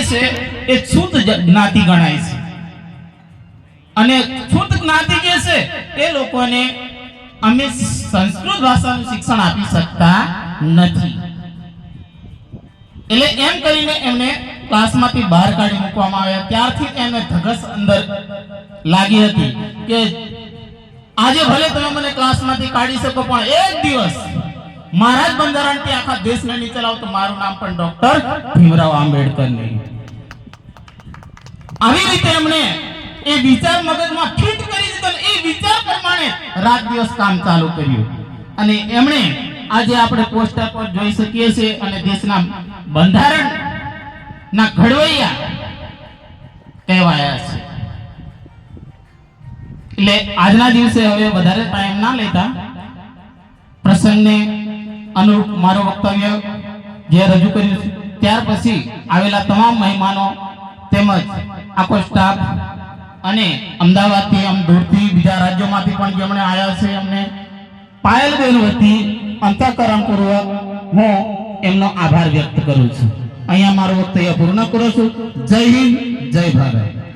જે છે એ છૂત જ્ઞાતિ ગણાય છે અને છૂત જ્ઞાતિ જે છે એ લોકોને અમે સંસ્કૃત ભાષાનું શિક્ષણ આપી શકતા નથી એટલે એમ કરીને એમને ક્લાસમાંથી બહાર કાઢી મૂકવામાં આવ્યા ત્યારથી એમને ધગસ અંદર લાગી હતી કે આજે ભલે તમે મને ક્લાસમાંથી કાઢી શકો પણ એક દિવસ મહારાજ બંધારણથી આખા દેશને નહીં ચલાવો તો મારું નામ પણ ડોક્ટર ભીમરાવ આંબેડકર નહીં આવી રીતે એમણે એ વિચાર મગજમાં ફિટ કરી દીધો એ વિચાર પ્રમાણે રાત દિવસ કામ ચાલુ કર્યું અને એમણે આજે આપણે પોસ્ટર પર જોઈ શકીએ છીએ અને દેશના બંધારણ ના ઘડવૈયા કહેવાયા છે એટલે આજના દિવસે હવે વધારે ટાઈમ ના લેતા પ્રસંગને અનુરૂપ મારો વક્તવ્ય જે રજૂ કર્યું ત્યાર પછી આવેલા તમામ મહેમાનો તેમજ આખો સ્ટાફ અને અમદાવાદથી દૂરથી બીજા રાજ્યોમાંથી પણ જેમણે આવ્યા છે એમને પાયલબેન વતી અંતઃકરણપૂર્વક હું એમનો આભાર વ્યક્ત કરું છું અહીંયા મારું વક્તવ્ય પૂર્ણ કરું છું જય હિન્દ જય ભારત